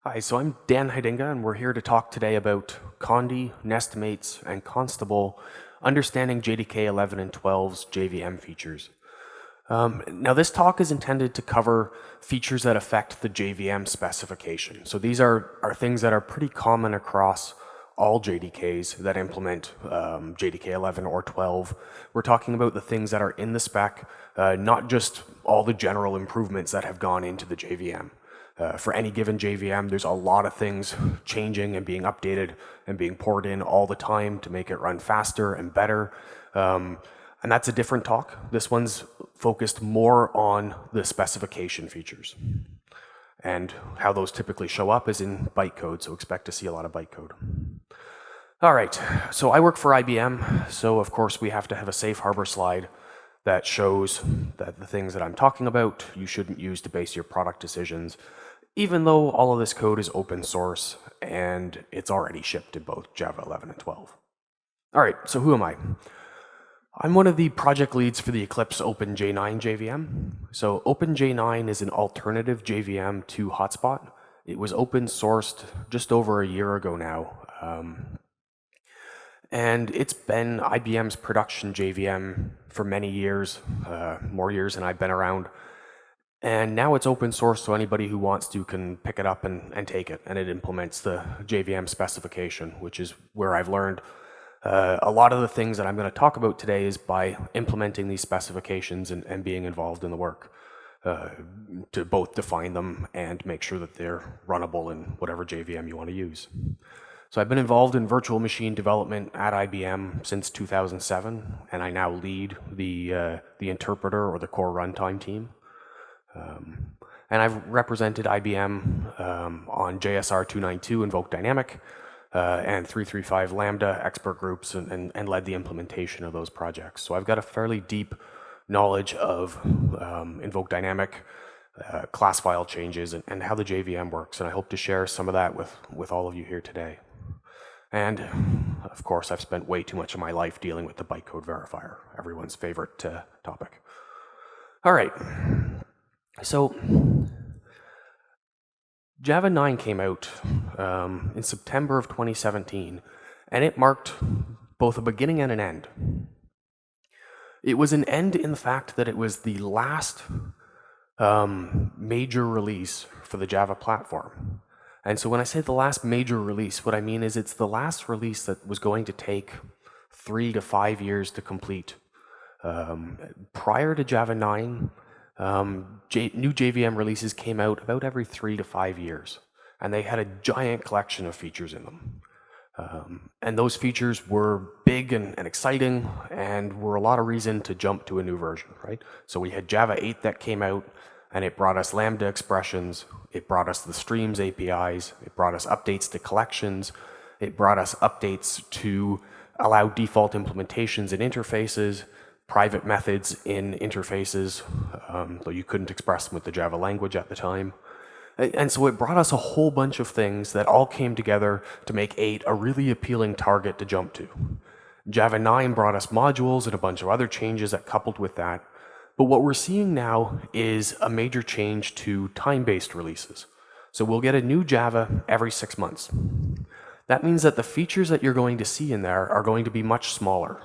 Hi, so I'm Dan Heidinga, and we're here to talk today about Condy, NestMates, and Constable, understanding JDK11 and 12's Jvm features. Now, this talk is intended to cover features that affect the Jvm specification. So these are things that are pretty common across all JDKs that implement JDK11 or 12. We're talking about the things that are in the spec, not just all the general improvements that have gone into the Jvm. For any given JVM, there's a lot of things changing and being updated and being poured in all the time to make it run faster and better. And that's a different talk. This one's focused more on the specification features. And how those typically show up is in bytecode, so expect to see a lot of bytecode. All right, so I work for IBM, so of course we have to have a safe harbor slide that shows that the things that I'm talking about you shouldn't use to base your product decisions, even though all of this code is open source and it's already shipped in both Java 11 and 12. All right, so who am I? I'm one of the project leads for the Eclipse Open J9 Jvm. So Open J9 is an alternative JVM to Hotspot. It was open sourced just over a year ago now. And it's been IBM's production JVM for many years, more years than I've been around. And now it's open source, so anybody who wants to can pick it up and take it. And it implements the JVM specification, which is where I've learned a lot of the things that I'm going to talk about today is by implementing these specifications and being involved in the work to both define them and make sure that they're runnable in whatever JVM you want to use. So I've been involved in virtual machine development at IBM since 2007, and I now lead the interpreter or the core runtime team. And I've represented IBM on JSR 292 Invoke Dynamic and 335 Lambda expert groups and led the implementation of those projects. So I've got a fairly deep knowledge of Invoke Dynamic, class file changes, and how the JVM works, and I hope to share some of that with all of you here today. And of course, I've spent way too much of my life dealing with the bytecode verifier, everyone's favorite topic. All right, so Java 9 came out in September of 2017, and it marked both a beginning and an end. It was an end in the fact that it was the last major release for the Java platform. And so when I say the last major release, what I mean is it's the last release that was going to take 3 to 5 years to complete. Prior to Java 9, new JVM releases came out about every 3 to 5 years, and they had a giant collection of features in them. And those features were big and exciting and were a lot of reason to jump to a new version, right? So we had Java 8 that came out, and it brought us Lambda expressions, it brought us the streams APIs, it brought us updates to collections, it brought us updates to allow default implementations in interfaces, private methods in interfaces, though you couldn't express them with the Java language at the time. And so it brought us a whole bunch of things that all came together to make 8 a really appealing target to jump to. Java 9 brought us modules and a bunch of other changes that coupled with that. But what we're seeing now is a major change to time-based releases. So we'll get a new Java every 6 months. That means that the features that you're going to see in there are going to be much smaller.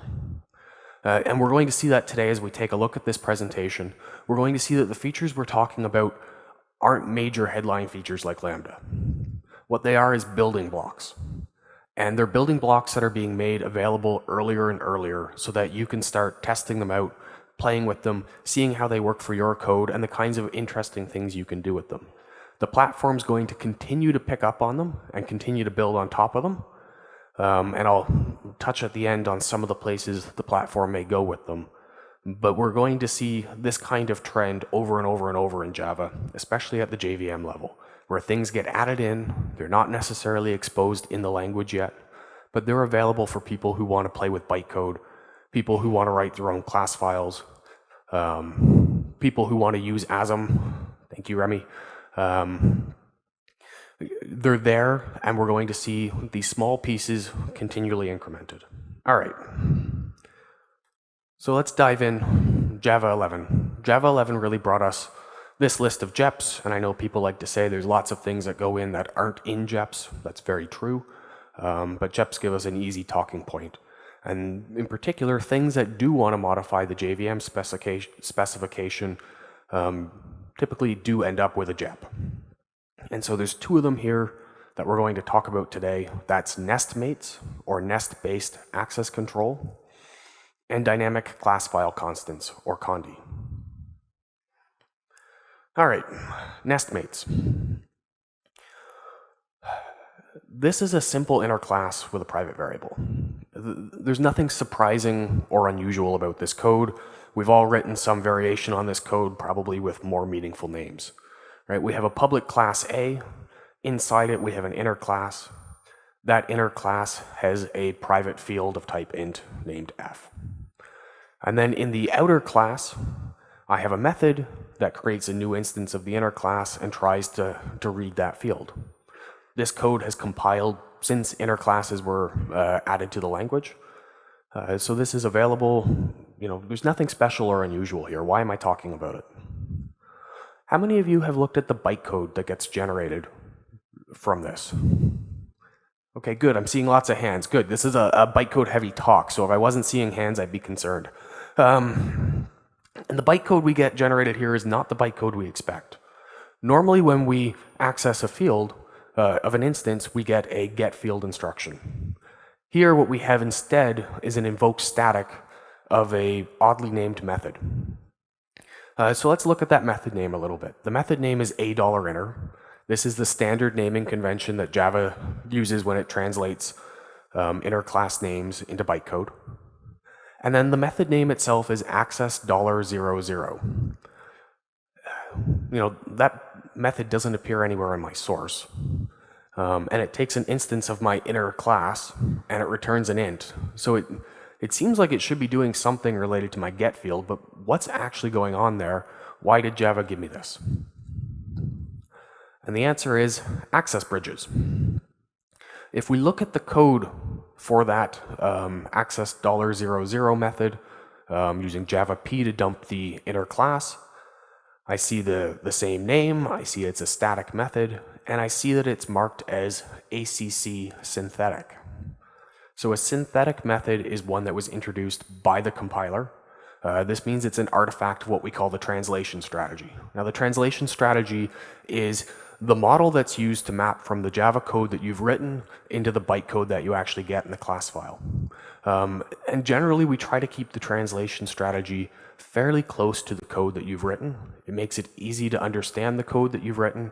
And we're going to see that today as we take a look at this presentation. We're going to see that the features we're talking about aren't major headline features like Lambda. What they are is building blocks. And they're building blocks that are being made available earlier and earlier so that you can start testing them out, playing with them, seeing how they work for your code, and the kinds of interesting things you can do with them. The platform's going to continue to pick up on them and continue to build on top of them. And I'll touch at the end on some of the places the platform may go with them. But we're going to see this kind of trend over and over and over in Java, especially at the JVM level, where things get added in, they're not necessarily exposed in the language yet, but they're available for people who want to play with bytecode, people who want to write their own class files, people who want to use ASM. Thank you, Remy. They're there, and we're going to see these small pieces continually incremented. All right. So let's dive in. Java 11. Java 11 really brought us this list of JEPs, and I know people like to say there's lots of things that go in that aren't in JEPs. That's very true. But JEPs give us an easy talking point. And in particular, things that do want to modify the JVM specification typically do end up with a JEP. And so there's two of them here that we're going to talk about today. That's NestMates, or nest-based access control, and dynamic class file constants, or Condy. All right, NestMates. This is a simple inner class with a private variable. There's nothing surprising or unusual about this code. We've all written some variation on this code, probably with more meaningful names. Right? We have a public class A. Inside it, we have an inner class. That inner class has a private field of type int named f. And then in the outer class, I have a method that creates a new instance of the inner class and tries to read that field. This code has compiled since inner classes were added to the language. So this is available. There's nothing special or unusual here. Why am I talking about it? How many of you have looked at the bytecode that gets generated from this? Okay, good. I'm seeing lots of hands. Good. This is a bytecode heavy talk, so if I wasn't seeing hands, I'd be concerned. And the bytecode we get generated here is not the bytecode we expect. Normally when we access a field of an instance, we get a get field instruction. Here what we have instead is an invoke static of a oddly named method. So let's look at that method name a little bit. The method name is $inner. This is the standard naming convention that Java uses when it translates inner class names into bytecode. And then the method name itself is access$00. That method doesn't appear anywhere in my source. And it takes an instance of my inner class and it returns an int. So it seems like it should be doing something related to my get field, but what's actually going on there? Why did Java give me this? And the answer is access bridges. If we look at the code for that access$00 method using Java P to dump the inner class, I see the same name, I see it's a static method, and I see that it's marked as ACC synthetic. So a synthetic method is one that was introduced by the compiler. This means it's an artifact of what we call the translation strategy. Now the translation strategy is the model that's used to map from the Java code that you've written into the bytecode that you actually get in the class file. And generally we try to keep the translation strategy fairly close to the code that you've written. It makes it easy to understand the code that you've written,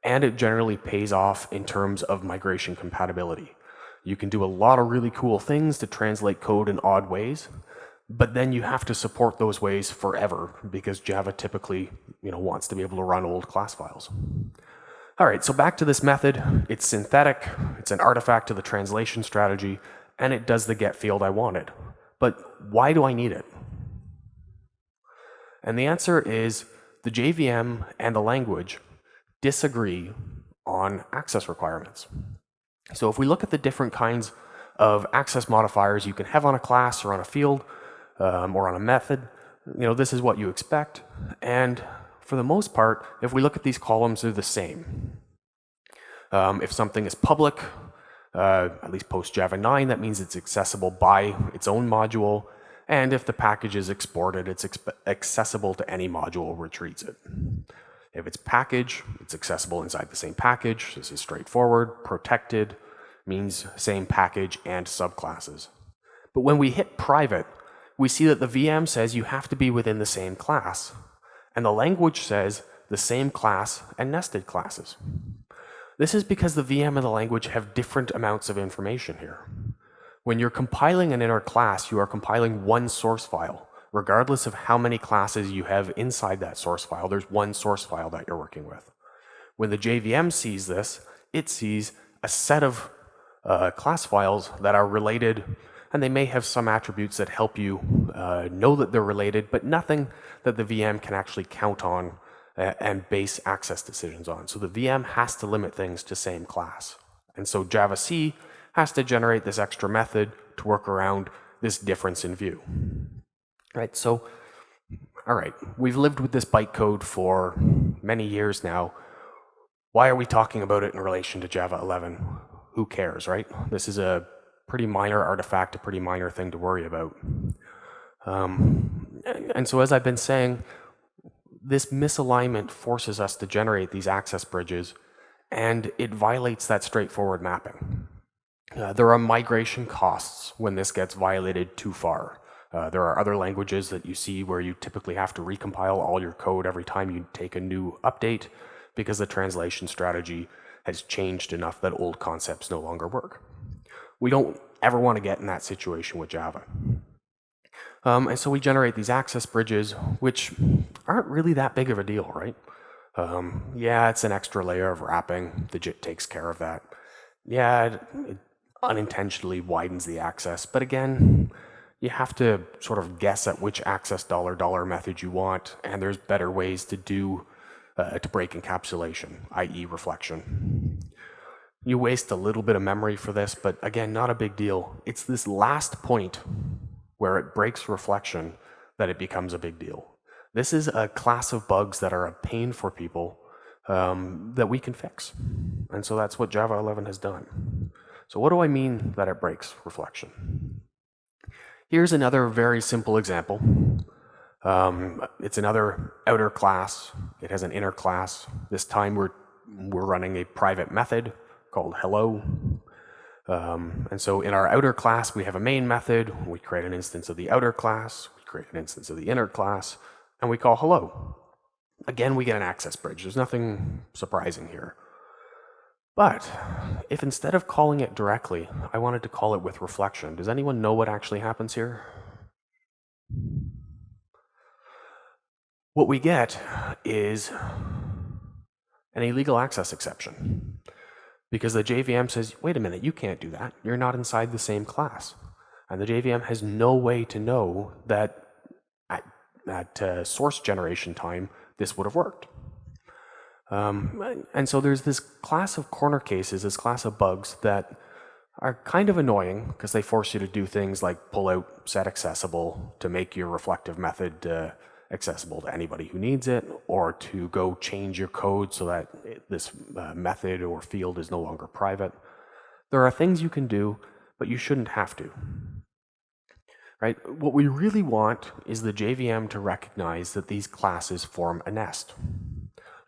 and it generally pays off in terms of migration compatibility. You can do a lot of really cool things to translate code in odd ways, but then you have to support those ways forever because Java typically wants to be able to run old class files. All right, so back to this method. It's synthetic, it's an artifact of the translation strategy, and it does the get field I wanted. But why do I need it? And the answer is the JVM and the language disagree on access requirements. So if we look at the different kinds of access modifiers you can have on a class or on a field or on a method, this is what you expect. And for the most part, if we look at these columns, they're the same. If something is public, at least post Java 9, that means it's accessible by its own module. And if the package is exported, it's accessible to any module which reads it. If it's package, it's accessible inside the same package. This is straightforward. Protected means same package and subclasses. But when we hit private, we see that the VM says you have to be within the same class. And the language says the same class and nested classes. This is because the VM and the language have different amounts of information here. When you're compiling an inner class, you are compiling one source file. Regardless of how many classes you have inside that source file, there's one source file that you're working with. When the JVM sees this, it sees a set of class files that are related, and they may have some attributes that help you know that they're related, but nothing that the VM can actually count on and base access decisions on. So the VM has to limit things to same class. And so Java-C has to generate this extra method to work around this difference in view. Right, so, all right, we've lived with this bytecode for many years now. Why are we talking about it in relation to Java 11? Who cares, right? This is a pretty minor artifact, a pretty minor thing to worry about. And so as I've been saying, this misalignment forces us to generate these access bridges, and it violates that straightforward mapping. There are migration costs when this gets violated too far. There are other languages that you see where you typically have to recompile all your code every time you take a new update because the translation strategy has changed enough that old concepts no longer work. We don't ever want to get in that situation with Java. And so we generate these access bridges, which aren't really that big of a deal, right? Yeah, it's an extra layer of wrapping. The JIT takes care of that. Yeah, it unintentionally widens the access. But again, you have to sort of guess at which access $$ method you want, and there's better ways to do to break encapsulation, i.e. reflection. You waste a little bit of memory for this, but again, not a big deal. It's this last point where it breaks reflection that it becomes a big deal. This is a class of bugs that are a pain for people that we can fix. And so that's what Java 11 has done. So what do I mean that it breaks reflection? Here's another very simple example. It's another outer class. It has an inner class. This time we're running a private method called hello. And so in our outer class, we have a main method. We create an instance of the outer class. We create an instance of the inner class, and we call hello. Again, we get an access bridge. There's nothing surprising here. But if instead of calling it directly, I wanted to call it with reflection, does anyone know what actually happens here? What we get is an illegal access exception. Because the JVM says, wait a minute, you can't do that. You're not inside the same class. And the JVM has no way to know that at source generation time, this would have worked. And so there's this class of corner cases, this class of bugs that are kind of annoying because they force you to do things like pull out set accessible to make your reflective method accessible to anybody who needs it, or to go change your code so that this method or field is no longer private. There are things you can do, but you shouldn't have to. Right? What we really want is the JVM to recognize that these classes form a nest,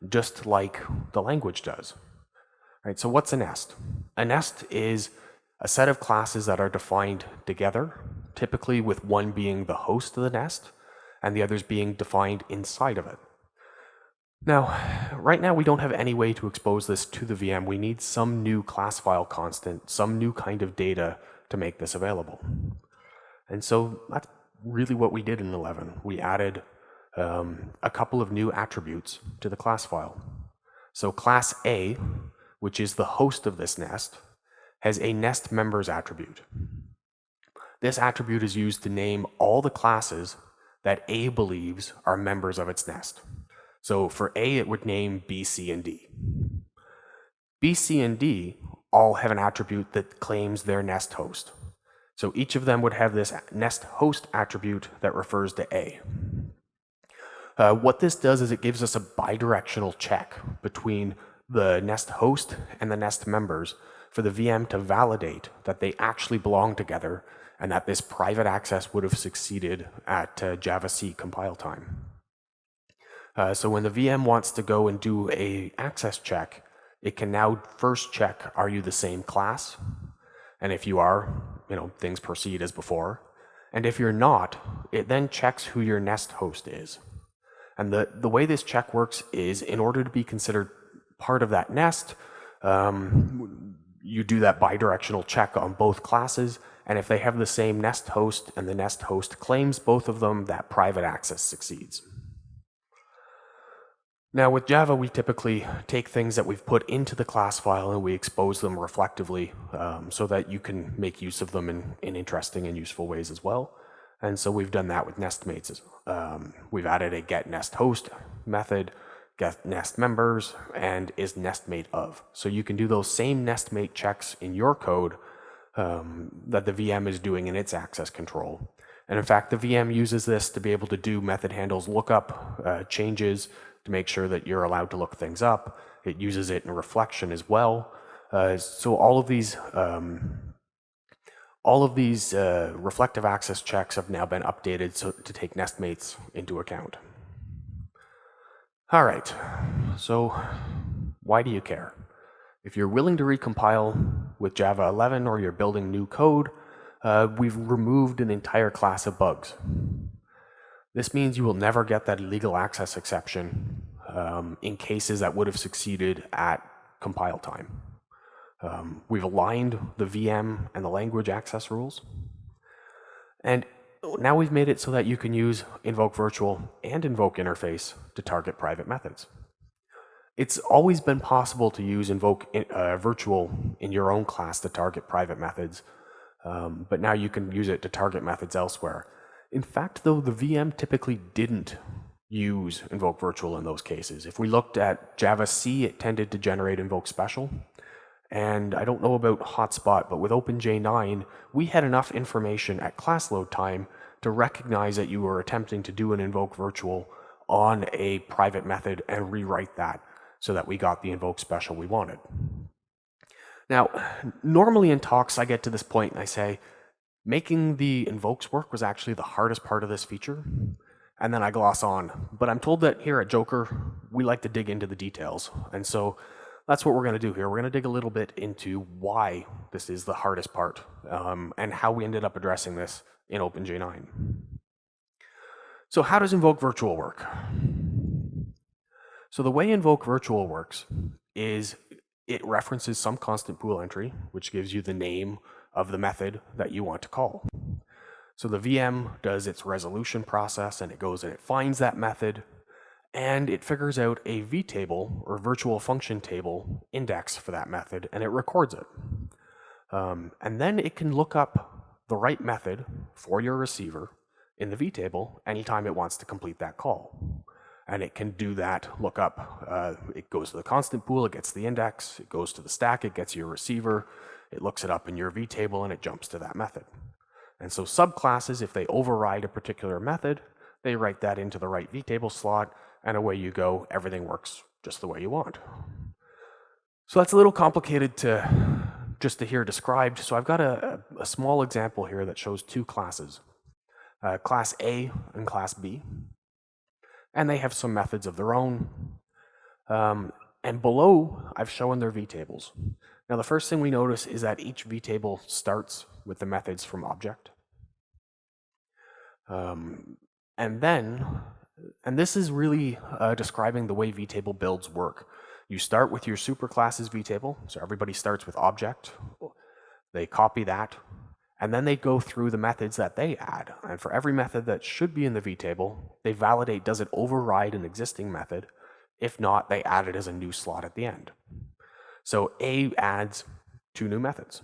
just like the language does. Right? So what's a nest? A nest is a set of classes that are defined together, typically with one being the host of the nest, and the others being defined inside of it. Now, right now we don't have any way to expose this to the VM. We need some new class file constant, some new kind of data to make this available. And so that's really what we did in 11. We added a couple of new attributes to the class file. So class A, which is the host of this nest, has a nest members attribute. This attribute is used to name all the classes that A believes are members of its nest. So for A, it would name B, C, and D. B, C, and D all have an attribute that claims their nest host. So each of them would have this nest host attribute that refers to A. What this does is it gives us a bidirectional check between the nest host and the nest members for the VM to validate that they actually belong together and that this private access would have succeeded at Java-C compile time. So when the VM wants to go and do a access check, it can now first check, are you the same class? And if you are, things proceed as before. And if you're not, it then checks who your nest host is. And the way this check works is, in order to be considered part of that nest, you do that bidirectional check on both classes, and if they have the same nest host and the nest host claims both of them, that private access succeeds. Now with Java, we typically take things that we've put into the class file and we expose them reflectively so that you can make use of them in interesting and useful ways as well. And so we've done that with NestMates. We've added a getNestHost method, getNestMembers, and isNestMateOf. So you can do those same NestMate checks in your code that the VM is doing in its access control. And in fact, the VM uses this to be able to do method handles lookup changes, to make sure that you're allowed to look things up. It uses it in reflection as well. So all of these reflective access checks have now been updated to take NestMates into account. All right, so why do you care? If you're willing to recompile with Java 11 or you're building new code, we've removed an entire class of bugs. This means you will never get that illegal access exception in cases that would have succeeded at compile time. We've aligned the VM and the language access rules. And now we've made it so that you can use Invoke Virtual and Invoke Interface to target private methods. It's always been possible to use Invoke Virtual in your own class to target private methods, but now you can use it to target methods elsewhere. In fact, though, the VM typically didn't use Invoke Virtual in those cases. If we looked at Java C, it tended to generate Invoke Special. And I don't know about Hotspot, but with OpenJ9, we had enough information at class load time to recognize that you were attempting to do an Invoke Virtual on a private method and rewrite that so that we got the Invoke Special we wanted. Now, normally in talks, I get to this point and I say, making the invokes work was actually the hardest part of this feature, and then I gloss on. But I'm told that here at Joker, we like to dig into the details. And so that's what we're going to do here. We're going to dig a little bit into why this is the hardest part and how we ended up addressing this in OpenJ9. So how does Invoke Virtual work? So the way Invoke Virtual works is it references some constant pool entry, which gives you the name of the method that you want to call. So the VM does its resolution process, and it goes and it finds that method, and it figures out a vtable or virtual function table index for that method, and it records it. And then it can look up the right method for your receiver in the vtable anytime it wants to complete that call. And it can do that lookup. It goes to the constant pool, it gets the index, it goes to the stack, it gets your receiver, it looks it up in your vtable, and it jumps to that method. And so subclasses, if they override a particular method, they write that into the right vtable slot, and away you go. Everything works just the way you want. So that's a little complicated just to hear described. So I've got a small example here that shows two classes, Class A and Class B. And they have some methods of their own. And below, I've shown their vtables. Now, the first thing we notice is that each vtable starts with the methods from object. And this is really describing the way vtable builds work. You start with your superclasses vtable, so everybody starts with object. They copy that, and then they go through the methods that they add. And for every method that should be in the vtable, they validate, does it override an existing method? If not, they add it as a new slot at the end. So A adds two new methods.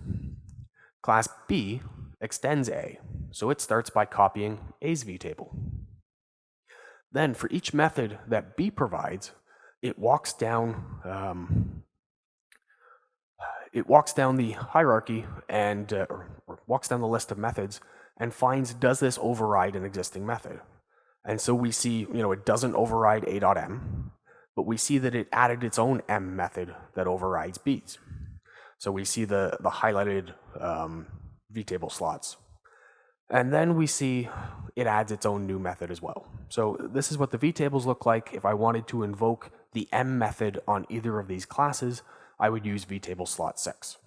Class B extends A, so it starts by copying A's vtable. Then for each method that B provides, it walks down the hierarchy and or walks down the list of methods and finds, does this override an existing method? And so we see, it doesn't override A.m, but we see that it added its own M method that overrides B's. So we see the highlighted vtable slots. And then we see it adds its own new method as well. So this is what the vtables look like. If I wanted to invoke the M method on either of these classes, I would use vtable slot 6.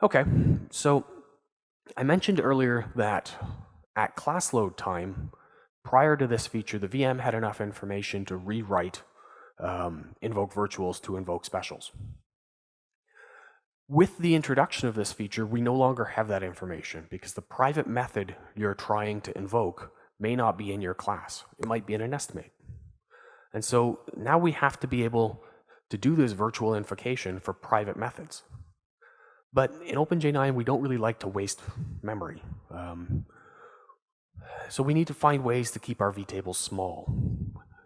Okay, so I mentioned earlier that at class load time, prior to this feature, the VM had enough information to rewrite invoke virtuals to invoke specials. With the introduction of this feature, we no longer have that information because the private method you're trying to invoke may not be in your class. It might be in a NestMate. And so now we have to be able to do this virtual invocation for private methods. But in OpenJ9, we don't really like to waste memory. So we need to find ways to keep our vtables small.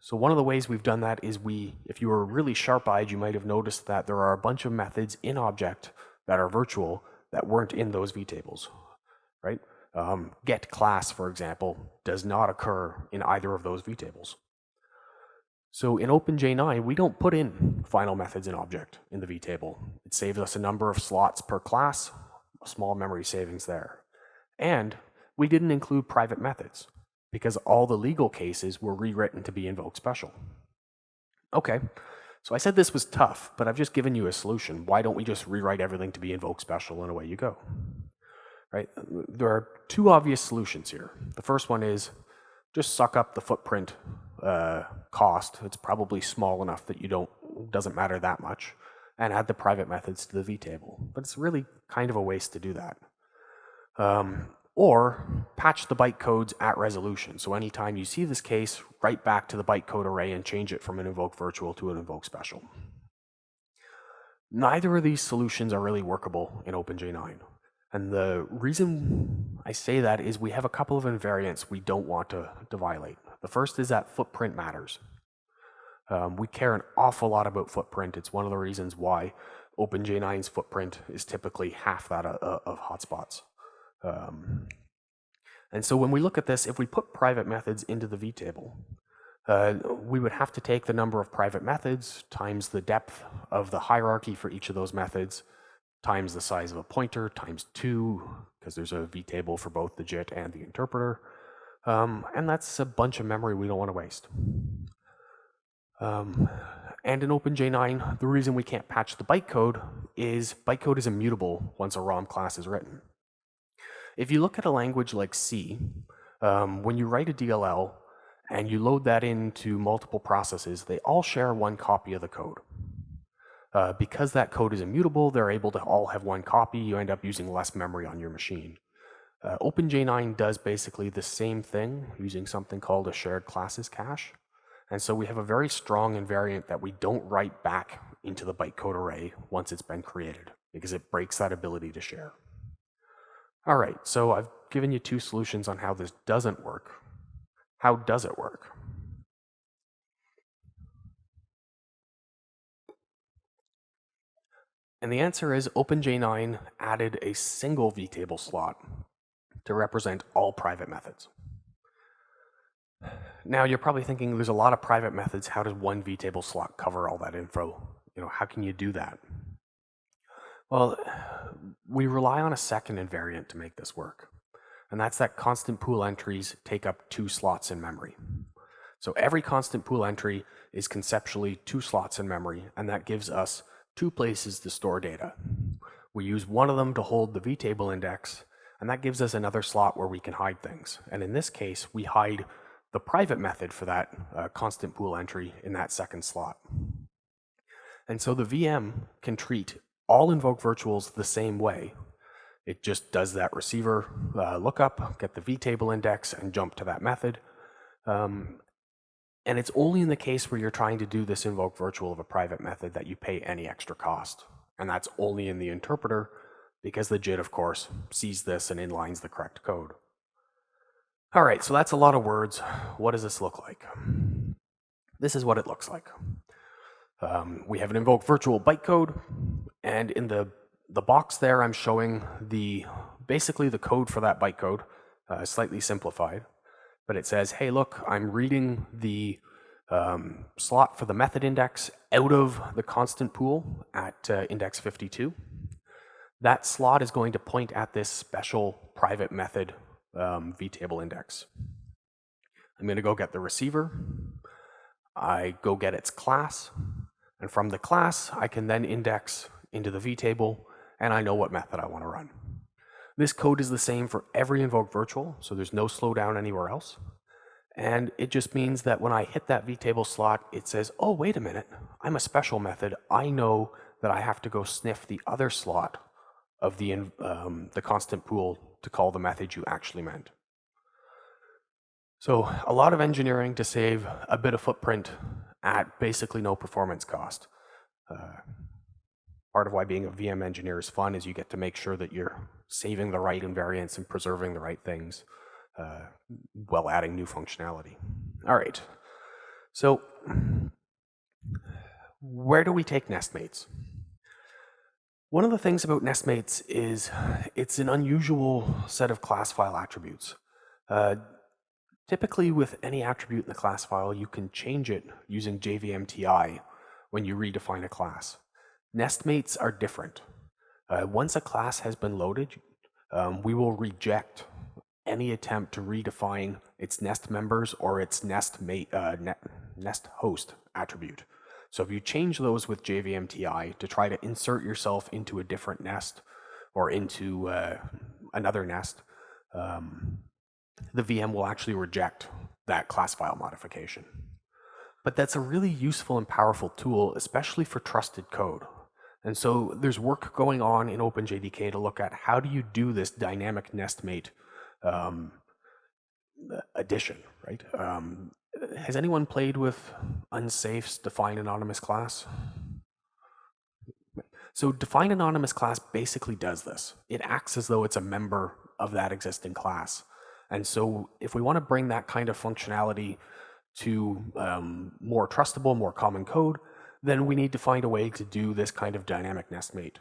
So one of the ways we've done that is if you were really sharp-eyed, you might have noticed that there are a bunch of methods in object that are virtual that weren't in those vtables, right? Get class, for example, does not occur in either of those vtables. So in OpenJ9, we don't put in final methods in object in the vtable. It saves us a number of slots per class, a small memory savings there. And we didn't include private methods because all the legal cases were rewritten to be Invoke special. Okay, so I said this was tough, but I've just given you a solution. Why don't we just rewrite everything to be Invoke special and away you go? Right? There are two obvious solutions here. The first one is just suck up the footprint cost. It's probably small enough that doesn't matter that much, and add the private methods to the vtable. But it's really kind of a waste to do that. Or patch the bytecodes at resolution. So anytime you see this case, write back to the bytecode array and change it from an Invoke virtual to an Invoke special. Neither of these solutions are really workable in OpenJ9. And the reason I say that is we have a couple of invariants we don't want to violate. The first is that footprint matters. We care an awful lot about footprint. It's one of the reasons why OpenJ9's footprint is typically half that of hotspots. And so when we look at this, if we put private methods into the vtable, we would have to take the number of private methods times the depth of the hierarchy for each of those methods, times the size of a pointer, times 2, because there's a vtable for both the JIT and the interpreter. And that's a bunch of memory we don't want to waste. And in OpenJ9, the reason we can't patch the bytecode is immutable once a ROM class is written. If you look at a language like C, when you write a DLL and you load that into multiple processes, they all share one copy of the code. Because that code is immutable, they're able to all have one copy. You end up using less memory on your machine. OpenJ9 does basically the same thing using something called a shared classes cache. And so we have a very strong invariant that we don't write back into the bytecode array once it's been created, because it breaks that ability to share. All right, so I've given you two solutions on how this doesn't work. How does it work? And the answer is OpenJ9 added a single vtable slot to represent all private methods. Now you're probably thinking there's a lot of private methods. How does one vtable slot cover all that info? How can you do that? Well, we rely on a second invariant to make this work. And that's that constant pool entries take up 2 slots in memory. So every constant pool entry is conceptually 2 slots in memory, and that gives us 2 places to store data. We use one of them to hold the vtable index, and that gives us another slot where we can hide things. And in this case, we hide the private method for that constant pool entry in that second slot. And so the VM can treat all Invoke virtuals the same way. It just does that receiver lookup, get the vtable index, and jump to that method. And it's only in the case where you're trying to do this Invoke virtual of a private method that you pay any extra cost. And that's only in the interpreter, because the JIT, of course, sees this and inlines the correct code. All right, so that's a lot of words. What does this look like? This is what it looks like. We have an Invoke virtual bytecode, and in the box there, I'm showing basically the code for that bytecode, slightly simplified. But it says, hey, look, I'm reading the slot for the method index out of the constant pool at index 52. That slot is going to point at this special private method vtable index. I'm going to go get the receiver. I go get its class. And from the class, I can then index into the vtable, and I know what method I want to run. This code is the same for every Invoke virtual, so there's no slowdown anywhere else. And it just means that when I hit that vtable slot, it says, oh, wait a minute, I'm a special method. I know that I have to go sniff the other slot of the constant pool to call the method you actually meant. So a lot of engineering to save a bit of footprint at basically no performance cost. Part of why being a VM engineer is fun is you get to make sure that you're saving the right invariants and preserving the right things while adding new functionality. All right, so where do we take NestMates? One of the things about NestMates is it's an unusual set of class file attributes. Typically, with any attribute in the class file, you can change it using JVMTI when you redefine a class. NestMates are different. Once a class has been loaded, we will reject any attempt to redefine its nest members or its nest host attribute. So if you change those with JVMTI to try to insert yourself into a different nest or into another nest, the VM will actually reject that class file modification. But that's a really useful and powerful tool, especially for trusted code. And so there's work going on in OpenJDK to look at how do you do this dynamic nestmate addition, right? Has anyone played with unsafe's define anonymous class? So define anonymous class basically does this. It acts as though it's a member of that existing class. And so if we want to bring that kind of functionality to more trustable, more common code, then we need to find a way to do this kind of dynamic nestmate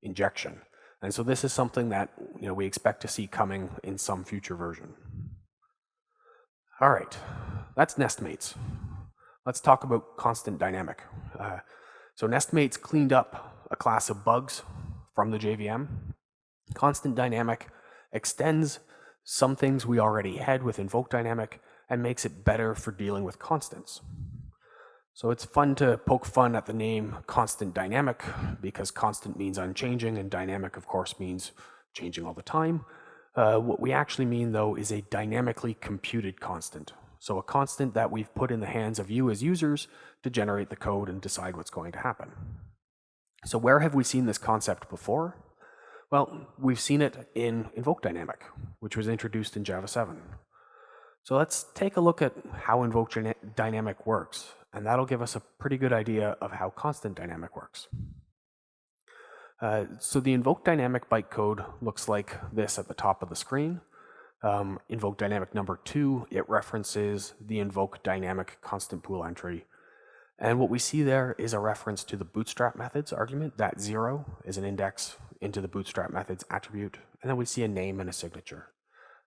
injection. And so this is something that we expect to see coming in some future version. All right, that's NestMates. Let's talk about ConstantDynamic. So NestMates cleaned up a class of bugs from the JVM. ConstantDynamic extends some things we already had with Invoke Dynamic and makes it better for dealing with constants. So it's fun to poke fun at the name ConstantDynamic because constant means unchanging and dynamic, of course, means changing all the time. What we actually mean, though, is a dynamically computed constant. So a constant that we've put in the hands of you as users to generate the code and decide what's going to happen. So where have we seen this concept before? Well, we've seen it in Invoke Dynamic, which was introduced in Java 7. So let's take a look at how Invoke Dynamic works, and that'll give us a pretty good idea of how ConstantDynamic works. So the Invoke Dynamic bytecode looks like this at the top of the screen. Invoke Dynamic number 2, it references the Invoke Dynamic constant pool entry. And what we see there is a reference to the bootstrap methods argument. That 0 is an index into the bootstrap methods attribute. And then we see a name and a signature.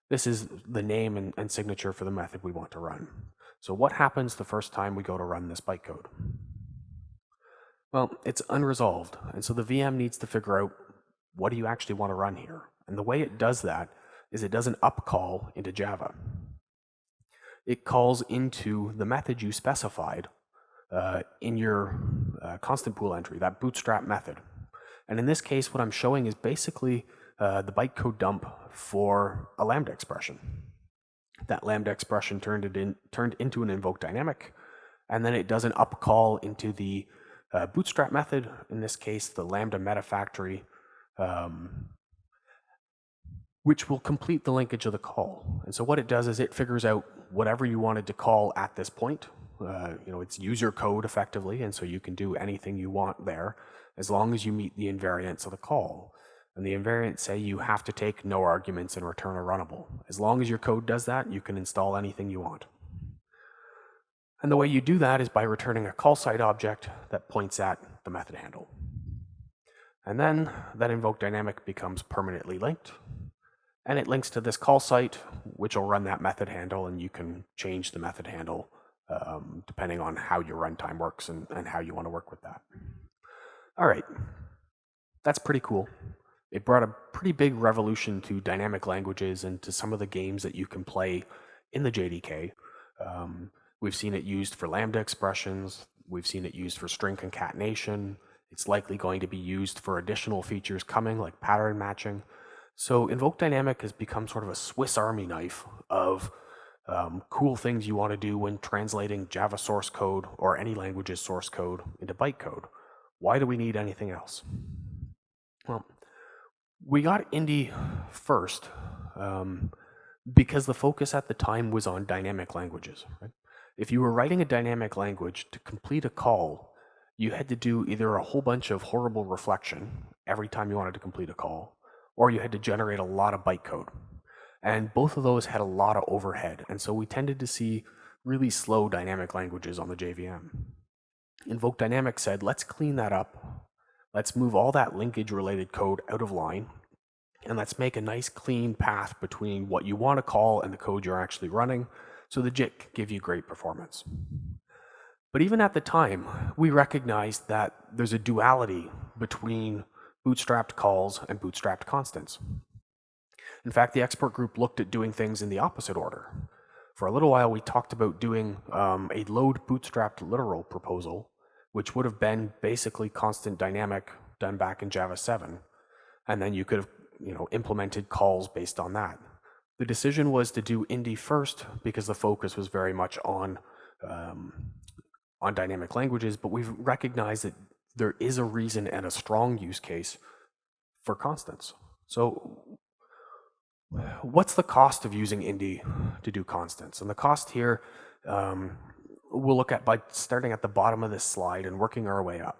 This is the name and signature for the method we want to run. So what happens the first time we go to run this bytecode? Well, it's unresolved, and so the VM needs to figure out what do you actually want to run here. And the way it does that is it does an upcall into Java. It calls into the method you specified in your constant pool entry, that bootstrap method. And in this case, what I'm showing is basically the bytecode dump for a Lambda expression. That Lambda expression turned into an Invoke Dynamic, and then it does an upcall into the bootstrap method, in this case the Lambda meta factory, which will complete the linkage of the call. And so what it does is it figures out whatever you wanted to call at this point. It's user code effectively, and so you can do anything you want there as long as you meet the invariants of the call. And the invariants say you have to take no arguments and return a runnable. As long as your code does that, you can install anything you want. And the way you do that is by returning a call site object that points at the method handle. And then that Invoke Dynamic becomes permanently linked, and it links to this call site, which will run that method handle, and you can change the method handle depending on how your runtime works and how you want to work with that. All right, that's pretty cool. It brought a pretty big revolution to dynamic languages and to some of the games that you can play in the JDK. We've seen it used for Lambda expressions. We've seen it used for string concatenation. It's likely going to be used for additional features coming, like pattern matching. So Invoke Dynamic has become sort of a Swiss Army knife of cool things you want to do when translating Java source code or any language's source code into bytecode. Why do we need anything else? Well, we got Indy first because the focus at the time was on dynamic languages. Right? If you were writing a dynamic language to complete a call, you had to do either a whole bunch of horrible reflection every time you wanted to complete a call, or you had to generate a lot of bytecode. And both of those had a lot of overhead, and so we tended to see really slow dynamic languages on the JVM. Invoke Dynamic said, let's clean that up. Let's move all that linkage-related code out of line, And let's make a nice clean path between what you want to call and the code you're actually running, so the JIT can give you great performance. But even at the time, we recognized that there's a duality between bootstrapped calls and bootstrapped constants. In fact, the expert group looked at doing things in the opposite order. For a little while, we talked about doing a load bootstrapped literal proposal, which would have been basically ConstantDynamic done back in Java 7. And then you could have implemented calls based on that. The decision was to do Indy first because the focus was very much on dynamic languages, but we've recognized that there is a reason and a strong use case for constants. So what's the cost of using Indy to do constants? And the cost here we'll look at by starting at the bottom of this slide and working our way up.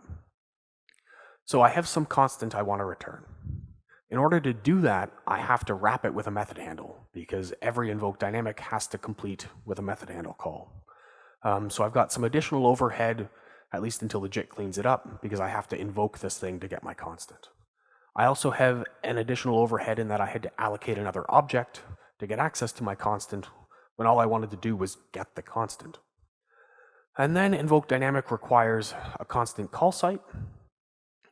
So I have some constant I want to return. In order to do that, I have to wrap it with a method handle because every invoke dynamic has to complete with a method handle call. So I've got some additional overhead, at least until the JIT cleans it up, because I have to invoke this thing to get my constant. I also have an additional overhead in that I had to allocate another object to get access to my constant when all I wanted to do was get the constant. And then invoke dynamic requires a constant call site.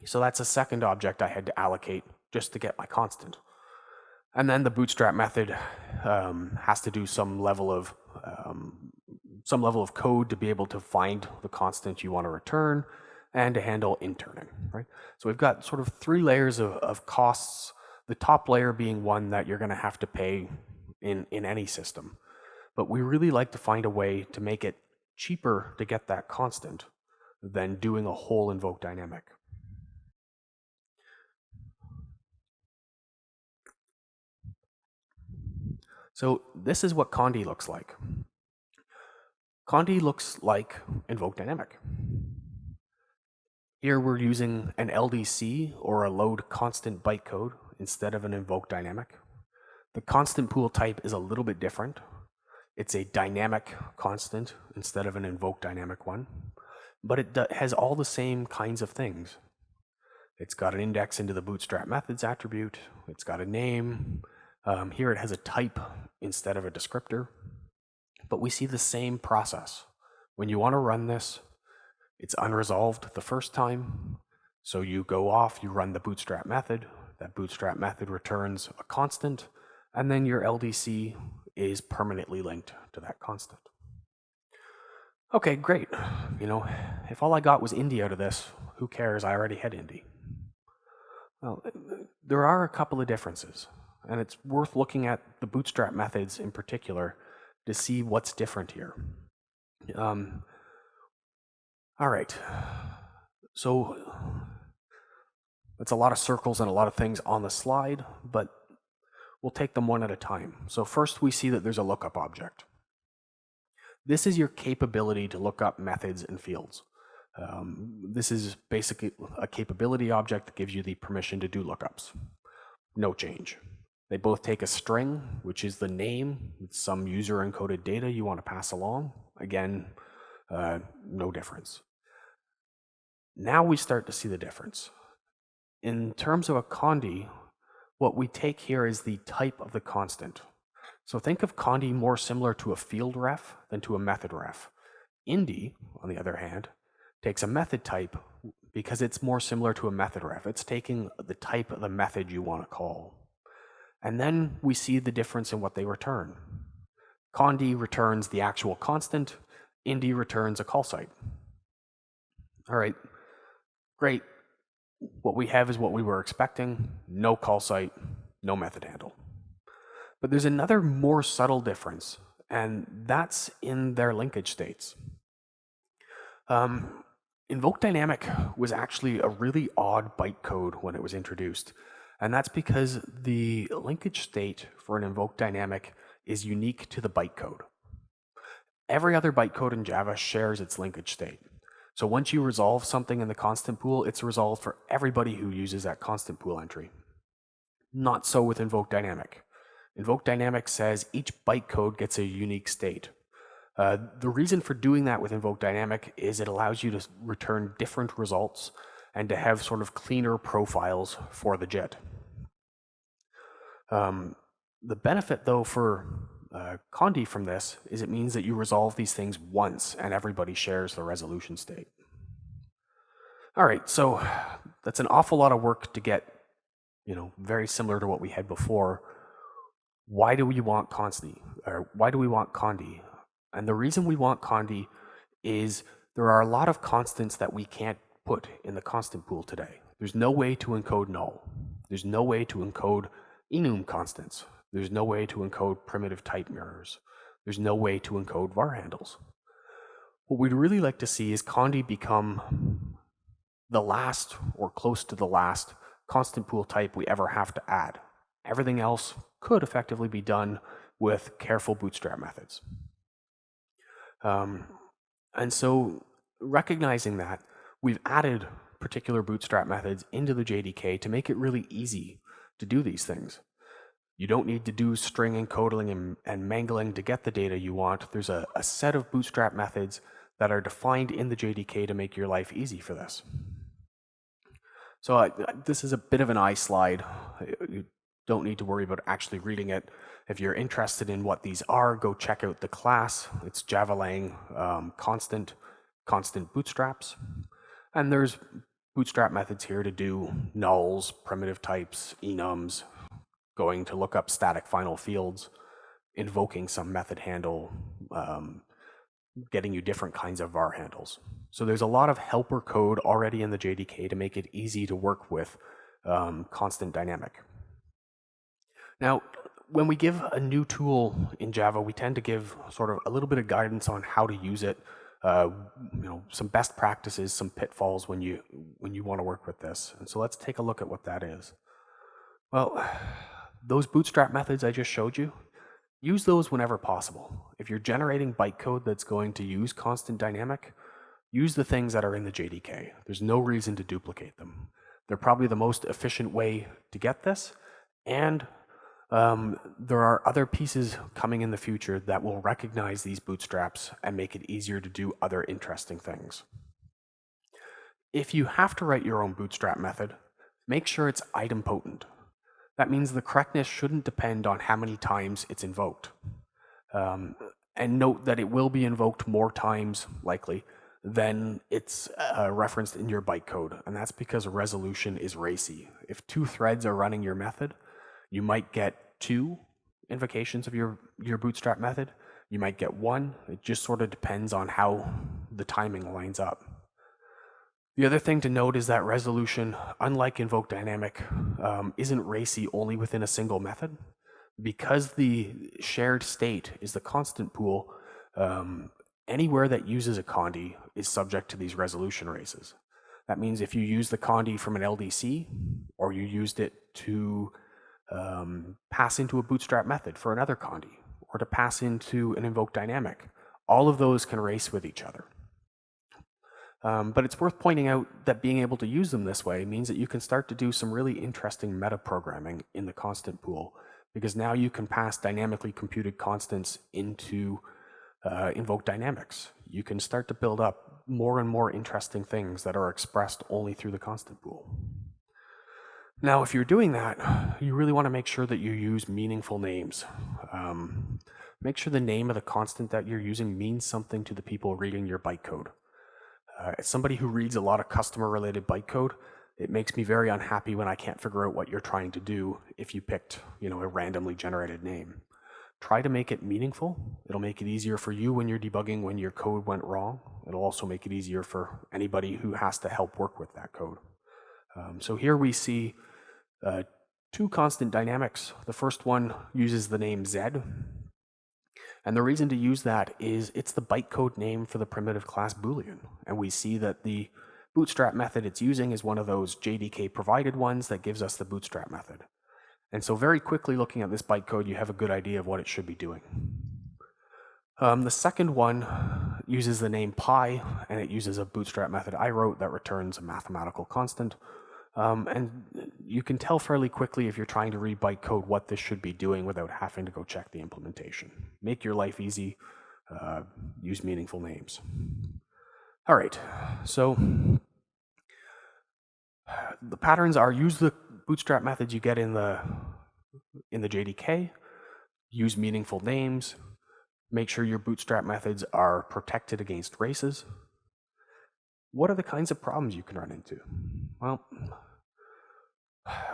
So that's a second object I had to allocate just to get my constant. And then the bootstrap method has to do some level of code to be able to find the constant you want to return and to handle interning, right? So we've got sort of 3 layers of costs, the top layer being one that you're going to have to pay in any system. But we really like to find a way to make it cheaper to get that constant than doing a whole invoke dynamic. So this is what Condy looks like. Condy looks like invoke dynamic. Here we're using an LDC or a load constant bytecode instead of an invoke dynamic. The constant pool type is a little bit different. It's a dynamic constant instead of an invoke dynamic one, but it has all the same kinds of things. It's got an index into the bootstrap methods attribute. It's got a name. Here it has a type instead of a descriptor, but we see the same process. When you want to run this, it's unresolved the first time, so you go off, you run the bootstrap method, that bootstrap method returns a constant, and then your LDC is permanently linked to that constant. Okay, great. If all I got was Indy out of this, who cares? I already had Indy. Well, there are a couple of differences, and it's worth looking at the bootstrap methods in particular to see what's different here. All right, so that's a lot of circles and a lot of things on the slide, but we'll take them one at a time. So first we see that there's a lookup object. This is your capability to look up methods and fields. This is basically a capability object that gives you the permission to do lookups. No change. They both take a string, which is the name, some user encoded data you want to pass along. Again, no difference. Now we start to see the difference. In terms of a Condy, what we take here is the type of the constant. So think of Condy more similar to a field ref than to a method ref. Indy, on the other hand, takes a method type because it's more similar to a method ref. It's taking the type of the method you want to call. And then we see the difference in what they return. Condy returns the actual constant. Indy returns a call site. All right, great. What we have is what we were expecting. No call site, no method handle. But there's another more subtle difference, and that's in their linkage states. Invoke dynamic was actually a really odd bytecode when it was introduced. And that's because the linkage state for an invoke dynamic is unique to the bytecode. Every other bytecode in Java shares its linkage state. So once you resolve something in the constant pool, it's resolved for everybody who uses that constant pool entry. Not so with invoke dynamic. Invoke dynamic says each bytecode gets a unique state. The reason for doing that with invoke dynamic is it allows you to return different results and to have sort of cleaner profiles for the JIT. The benefit, though, for Condy from this is it means that you resolve these things once and everybody shares the resolution state. All right, so that's an awful lot of work to get, very similar to what we had before. Why do we want Condy? Or why do we want Condy? And the reason we want Condy is there are a lot of constants that we can't put in the constant pool today. There's no way to encode null. There's no way to encode enum constants. There's no way to encode primitive type mirrors. There's no way to encode var handles. What we'd really like to see is Condy become the last or close to the last constant pool type we ever have to add. Everything else could effectively be done with careful bootstrap methods. And so recognizing that, we've added particular bootstrap methods into the JDK to make it really easy to do these things. You don't need to do string encoding and mangling to get the data you want. There's a set of bootstrap methods that are defined in the JDK to make your life easy for this. So this is a bit of an eye slide. You don't need to worry about actually reading it. If you're interested in what these are, go check out the class. It's Java-lang constant bootstraps. And there's bootstrap methods here to do nulls, primitive types, enums, going to look up static final fields, invoking some method handle, getting you different kinds of var handles. So there's a lot of helper code already in the JDK to make it easy to work with ConstantDynamic. Now, when we give a new tool in Java, we tend to give sort of a little bit of guidance on how to use it, some best practices, some pitfalls when you want to work with this. And so let's take a look at what that is. Well, those bootstrap methods I just showed you, use those whenever possible. If you're generating bytecode that's going to use ConstantDynamic, use the things that are in the JDK. There's no reason to duplicate them. They're probably the most efficient way to get this, and there are other pieces coming in the future that will recognize these bootstraps and make it easier to do other interesting things. If you have to write your own bootstrap method, make sure it's idempotent. That means the correctness shouldn't depend on how many times it's invoked. And note that it will be invoked more times, likely, than it's referenced in your bytecode. And that's because resolution is racy. If 2 threads are running your method, you might get 2 invocations of your bootstrap method. You might get 1. It just sort of depends on how the timing lines up. The other thing to note is that resolution, unlike Invoke Dynamic, isn't racy only within a single method. Because the shared state is the constant pool, anywhere that uses a Condy is subject to these resolution races. That means if you use the Condy from an LDC, or you used it to pass into a bootstrap method for another Condy, or to pass into an Invoke Dynamic, all of those can race with each other. But it's worth pointing out that being able to use them this way means that you can start to do some really interesting meta-programming in the constant pool, because now you can pass dynamically computed constants into Invoke Dynamics. You can start to build up more and more interesting things that are expressed only through the constant pool. Now, if you're doing that, you really want to make sure that you use meaningful names. Make sure the name of the constant that you're using means something to the people reading your bytecode. As somebody who reads a lot of customer-related bytecode, it makes me very unhappy when I can't figure out what you're trying to do if you picked, a randomly generated name. Try to make it meaningful. It'll make it easier for you when you're debugging when your code went wrong. It'll also make it easier for anybody who has to help work with that code. So here we see 2 constant dynamics. The first one uses the name Z. And the reason to use that is it's the bytecode name for the primitive class Boolean. And we see that the bootstrap method it's using is one of those JDK provided ones that gives us the bootstrap method. And so very quickly looking at this bytecode, you have a good idea of what it should be doing. The second one uses the name pi, and it uses a bootstrap method I wrote that returns a mathematical constant. And you can tell fairly quickly if you're trying to read bytecode what this should be doing without having to go check the implementation. Make your life easy, use meaningful names. All right, so the patterns are use the bootstrap methods you get in the in the JDK, use meaningful names, make sure your bootstrap methods are protected against races. What are the kinds of problems you can run into? Well,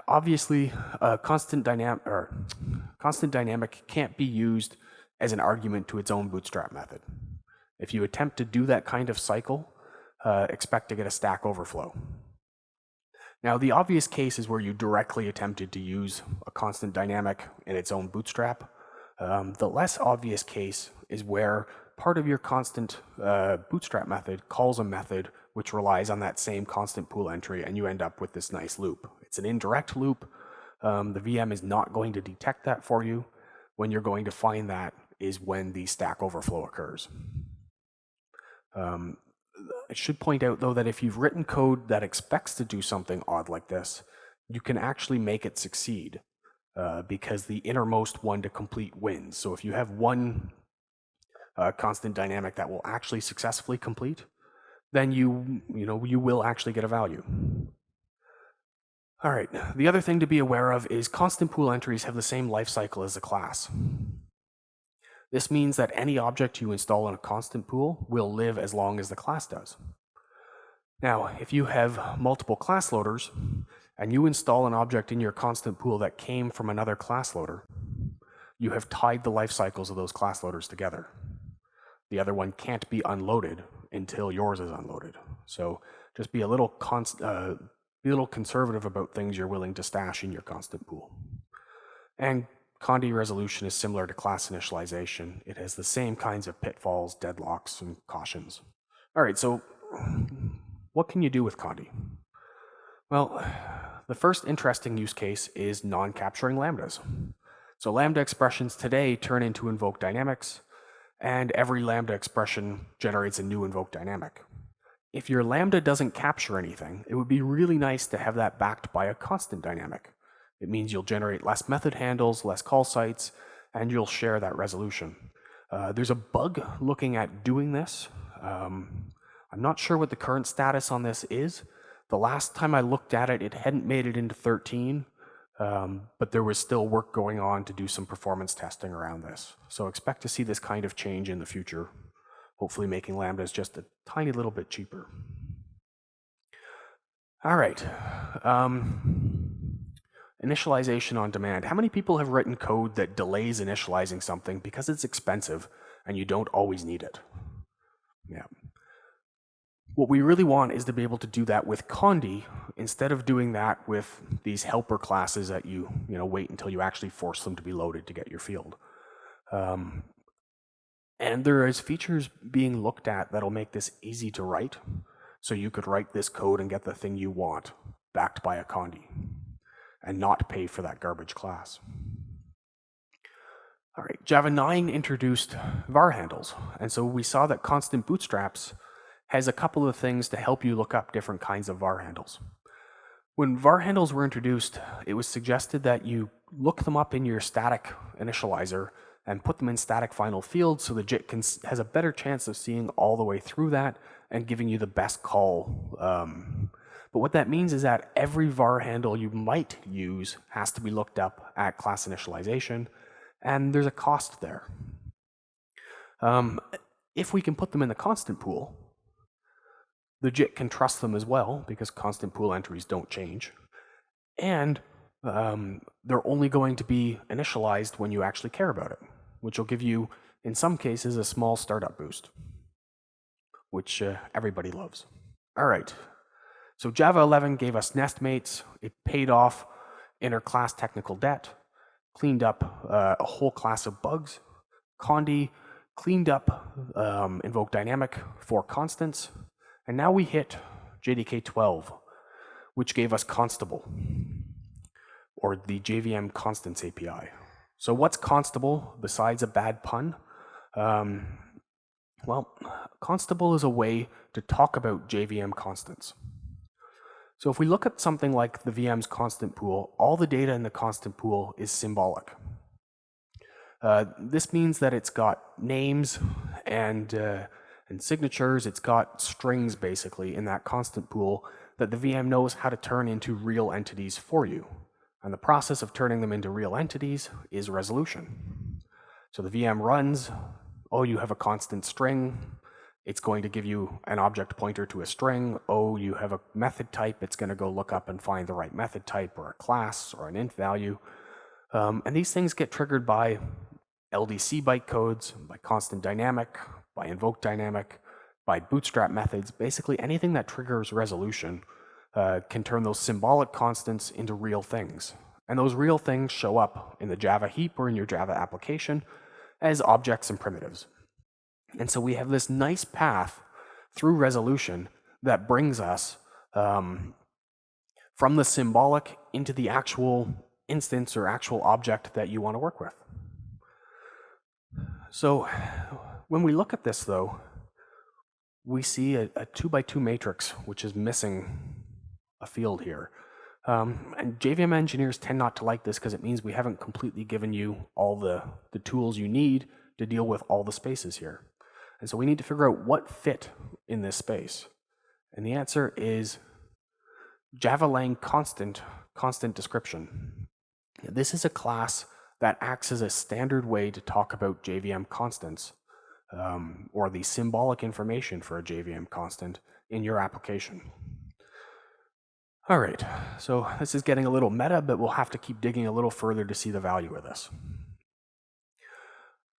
obviously, ConstantDynamic can't be used as an argument to its own bootstrap method. If you attempt to do that kind of cycle, expect to get a stack overflow. Now, the obvious case is where you directly attempted to use a ConstantDynamic in its own bootstrap. The less obvious case is where part of your constant bootstrap method calls a method which relies on that same constant pool entry, and you end up with this nice loop. It's an indirect loop. The VM is not going to detect that for you. When you're going to find that is when the stack overflow occurs. I should point out, though, that if you've written code that expects to do something odd like this, you can actually make it succeed because the innermost one to complete wins. So if you have one ConstantDynamic that will actually successfully complete, then you will actually get a value. All right, the other thing to be aware of is constant pool entries have the same life cycle as a class. This means that any object you install in a constant pool will live as long as the class does. Now, if you have multiple class loaders and you install an object in your constant pool that came from another class loader, you have tied the life cycles of those class loaders together. The other one can't be unloaded until yours is unloaded. So just be a little conservative about things you're willing to stash in your constant pool. And Condy resolution is similar to class initialization. It has the same kinds of pitfalls, deadlocks, and cautions. All right, so what can you do with Condy? Well, the first interesting use case is non-capturing lambdas. So lambda expressions today turn into invoke dynamics, and every lambda expression generates a new invoke dynamic. If your lambda doesn't capture anything, it would be really nice to have that backed by a constant dynamic. It means you'll generate less method handles, less call sites, and you'll share that resolution. There's a bug looking at doing this. I'm not sure what the current status on this is. The last time I looked at it, it hadn't made it into 13, but there was still work going on to do some performance testing around this. So expect to see this kind of change in the future, hopefully making lambdas just a tiny little bit cheaper. All right. Initialization on demand. How many people have written code that delays initializing something because it's expensive and you don't always need it? Yeah. What we really want is to be able to do that with Condy instead of doing that with these helper classes that you wait until you actually force them to be loaded to get your field. And there is features being looked at that'll make this easy to write. So you could write this code and get the thing you want backed by a Condy and not pay for that garbage class. All right, Java 9 introduced var handles. And so we saw that constant bootstraps has a couple of things to help you look up different kinds of var handles. When var handles were introduced, it was suggested that you look them up in your static initializer and put them in static final fields so the JIT has a better chance of seeing all the way through that and giving you the best call. But what that means is that every var handle you might use has to be looked up at class initialization, and there's a cost there. If we can put them in the constant pool, the JIT can trust them as well because constant pool entries don't change. And they're only going to be initialized when you actually care about it, which will give you, in some cases, a small startup boost, which everybody loves. All right, so Java 11 gave us NestMates. It paid off inter-class technical debt, cleaned up a whole class of bugs. Condy cleaned up Invoke Dynamic for constants. And now we hit JDK12, which gave us Constable, or the Jvm Constants API. So what's Constable besides a bad pun? Well, Constable is a way to talk about Jvm constants. So if we look at something like the VM's constant pool, all the data in the constant pool is symbolic. This means that it's got names and signatures. It's got strings, basically, in that constant pool that the VM knows how to turn into real entities for you. And the process of turning them into real entities is resolution. So the VM runs, oh, you have a constant string, it's going to give you an object pointer to a string. Oh, you have a method type, it's going to go look up and find the right method type or a class or an int value. And these things get triggered by LDC bytecodes, by ConstantDynamic, by Invoke dynamic, by bootstrap methods. Basically anything that triggers resolution can turn those symbolic constants into real things. And those real things show up in the Java heap or in your Java application as objects and primitives. And so we have this nice path through resolution that brings us from the symbolic into the actual instance or actual object that you want to work with. So when we look at this, though, we see a 2x2 matrix, which is missing a field here. And JVM engineers tend not to like this because it means we haven't completely given you all the tools you need to deal with all the spaces here. And so we need to figure out what fit in this space. And the answer is Java-lang constant description. This is a class that acts as a standard way to talk about JVM constants, or the symbolic information for a JVM constant in your application. All right, so this is getting a little meta, but we'll have to keep digging a little further to see the value of this.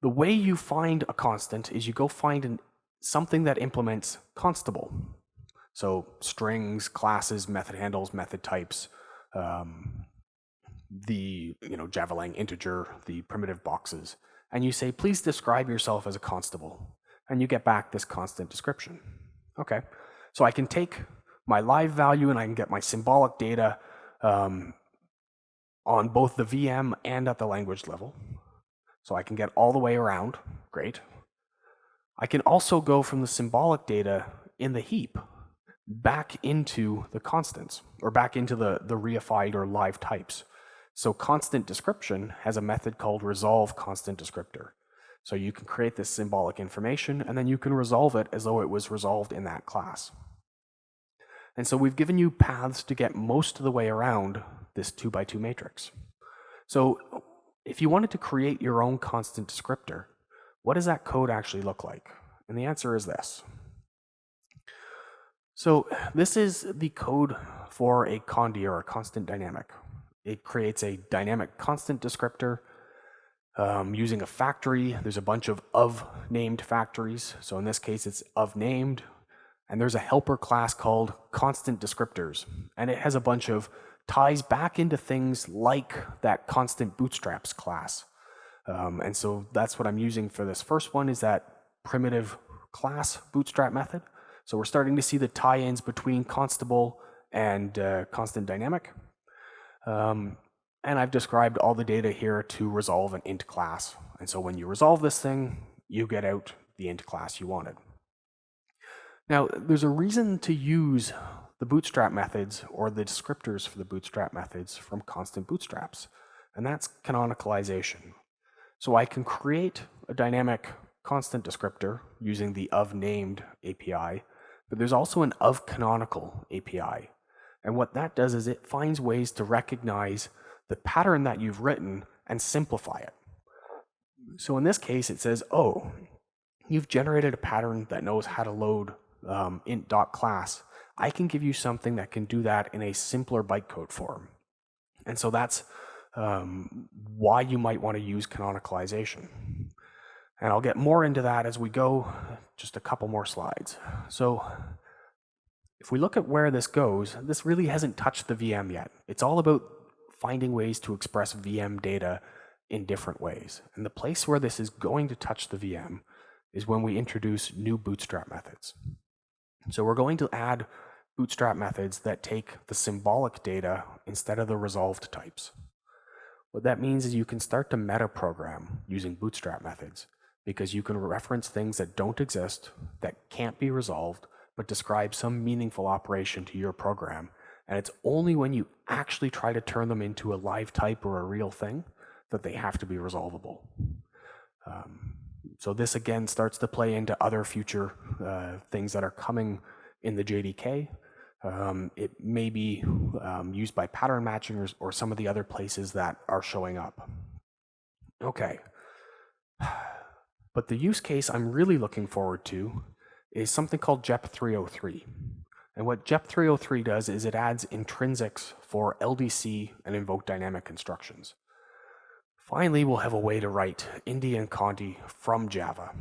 The way you find a constant is you go find something that implements Constable. So strings, classes, method handles, method types, the Java-lang integer, the primitive boxes. And you say, please describe yourself as a Constable. And you get back this constant description. Okay, so I can take my live value and I can get my symbolic data on both the VM and at the language level. So I can get all the way around, great. I can also go from the symbolic data in the heap back into the constants, or back into the reified or live types. So constant description has a method called resolve constant descriptor. So you can create this symbolic information and then you can resolve it as though it was resolved in that class. And so we've given you paths to get most of the way around this 2x2 matrix. So if you wanted to create your own constant descriptor, what does that code actually look like? And the answer is this. So this is the code for a Condy or a ConstantDynamic. It creates a dynamic constant descriptor using a factory. There's a bunch of named factories. So in this case, it's of named. And there's a helper class called constant descriptors. And it has a bunch of ties back into things like that constant bootstraps class. And so that's what I'm using for this first one, is that primitive class bootstrap method. So we're starting to see the tie-ins between Constable and ConstantDynamic. And I've described all the data here to resolve an int class. And so when you resolve this thing, you get out the int class you wanted. Now, there's a reason to use the bootstrap methods or the descriptors for the bootstrap methods from constant bootstraps, and that's canonicalization. So I can create a dynamic constant descriptor using the of_named API, but there's also an of_canonical API. And what that does is it finds ways to recognize the pattern that you've written and simplify it. So in this case, it says, oh, you've generated a pattern that knows how to load int.class. I can give you something that can do that in a simpler bytecode form. And so that's why you might want to use canonicalization. And I'll get more into that as we go, just a couple more slides. So if we look at where this goes, this really hasn't touched the VM yet. It's all about finding ways to express VM data in different ways. And the place where this is going to touch the VM is when we introduce new bootstrap methods. So we're going to add bootstrap methods that take the symbolic data instead of the resolved types. What that means is you can start to meta-program using bootstrap methods, because you can reference things that don't exist, that can't be resolved, but describe some meaningful operation to your program. And it's only when you actually try to turn them into a live type or a real thing that they have to be resolvable. So this again starts to play into other future things that are coming in the JDK. It may be used by pattern matching or some of the other places that are showing up. Okay. But the use case I'm really looking forward to is something called JEP303. And what JEP303 does is it adds intrinsics for LDC and Invoke dynamic instructions. Finally, we'll have a way to write Indy and Condy from Java.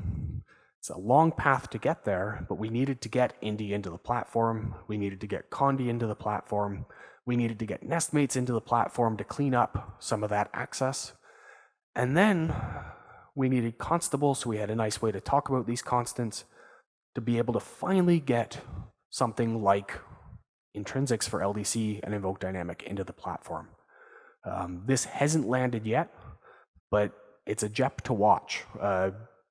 It's a long path to get there, but we needed to get Indy into the platform. We needed to get Condy into the platform. We needed to get NestMates into the platform to clean up some of that access. And then we needed Constable, so we had a nice way to talk about these constants to be able to finally get something like intrinsics for LDC and Invoke dynamic into the platform. This hasn't landed yet, but it's a JEP to watch.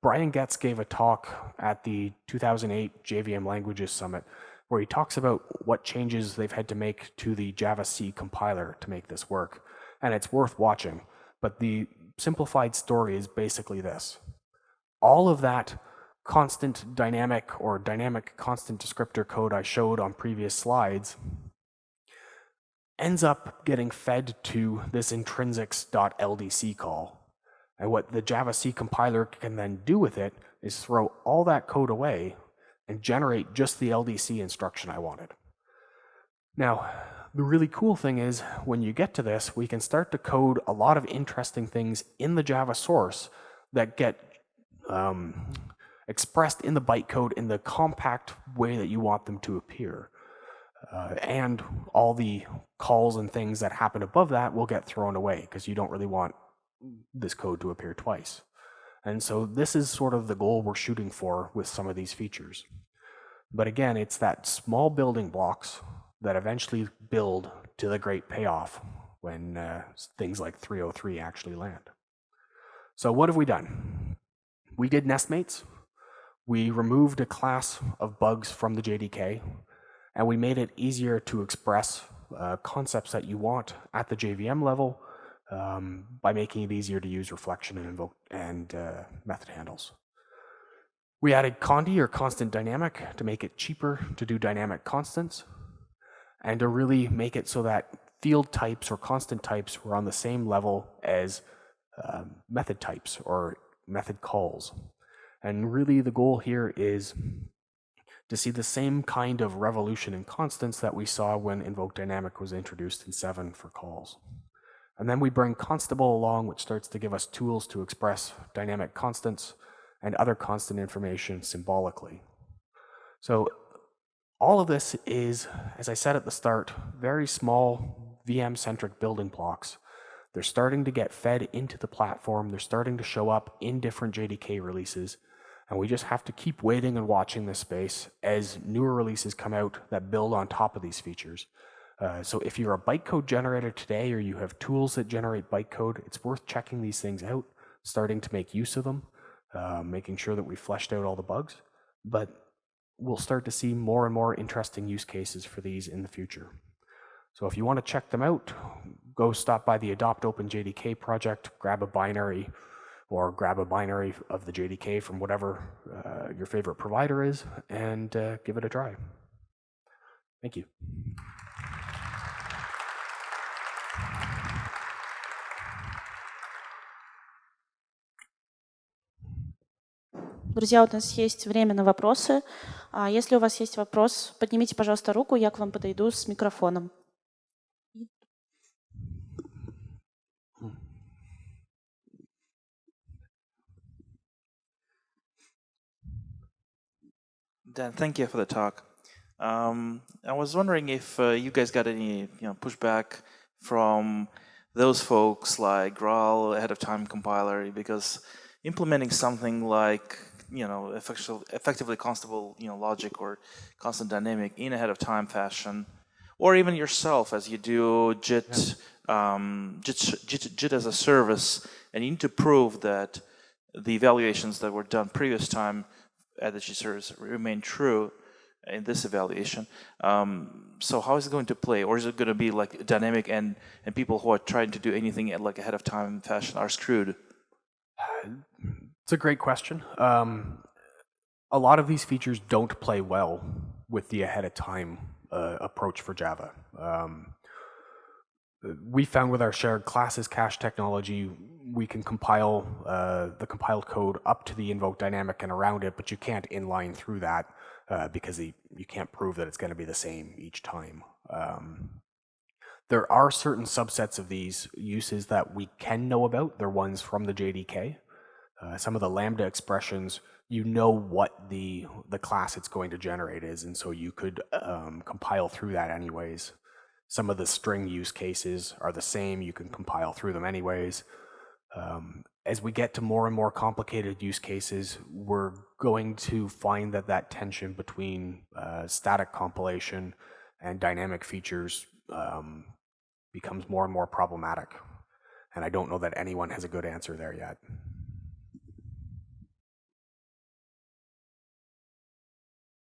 Brian Getz gave a talk at the 2008 JVM Languages Summit where he talks about what changes they've had to make to the Java-C compiler to make this work, and it's worth watching. But the simplified story is basically this. All of that constant dynamic or dynamic constant descriptor code I showed on previous slides ends up getting fed to this intrinsics.ldc call. And what the Java-C compiler can then do with it is throw all that code away and generate just the LDC instruction I wanted. Now, the really cool thing is when you get to this, we can start to code a lot of interesting things in the Java source that get expressed in the bytecode in the compact way that you want them to appear. And all the calls and things that happen above that will get thrown away because you don't really want this code to appear twice. And so this is sort of the goal we're shooting for with some of these features. But again, it's that small building blocks that eventually build to the great payoff when things like 303 actually land. So what have we done? We did NestMates. We removed a class of bugs from the JDK, and we made it easier to express concepts that you want at the JVM level by making it easier to use reflection and invoke and method handles. We added Condy or ConstantDynamic to make it cheaper to do dynamic constants and to really make it so that field types or constant types were on the same level as method types or method calls. And really the goal here is to see the same kind of revolution in constants that we saw when Invoke Dynamic was introduced in 7 for calls. And then we bring Constable along, which starts to give us tools to express dynamic constants and other constant information symbolically. So all of this is, as I said at the start, very small VM-centric building blocks. They're starting to get fed into the platform. They're starting to show up in different JDK releases. And we just have to keep waiting and watching this space as newer releases come out that build on top of these features. So if you're a bytecode generator today or you have tools that generate bytecode, it's worth checking these things out, starting to make use of them, making sure that we fleshed out all the bugs. But we'll start to see more and more interesting use cases for these in the future. So if you want to check them out, go stop by the Adopt Open JDK project, grab a binary or grab a binary of the JDK from whatever your favorite provider is and give it a try. Thank you. Друзья, у нас есть время на вопросы. Если у вас есть вопрос, поднимите, пожалуйста, руку, я к вам подойду с микрофоном. Dan, thank you for the talk. I was wondering if you guys got any pushback from those folks like Graal, ahead of time compiler, because implementing something like effectively Constable logic or ConstantDynamic in ahead of time fashion, or even yourself as you do JIT as a service, and you need to prove that the evaluations that were done previous time at the JIT service remain true in this evaluation. So how is it going to play? Or is it going to be like dynamic and people who are trying to do anything at like ahead of time fashion are screwed? It's a great question. A lot of these features don't play well with the ahead of time approach for Java. We found with our shared classes cache technology, we can compile the compiled code up to the Invoke dynamic and around it, but you can't inline through that because you can't prove that it's going to be the same each time. There are certain subsets of these uses that we can know about. They're ones from the JDK. Some of the Lambda expressions, you know what the class it's going to generate is, and so you could compile through that anyways. Some of the string use cases are the same. You can compile through them anyways. As we get to more and more complicated use cases, we're going to find that tension between static compilation and dynamic features becomes more and more problematic. And I don't know that anyone has a good answer there yet.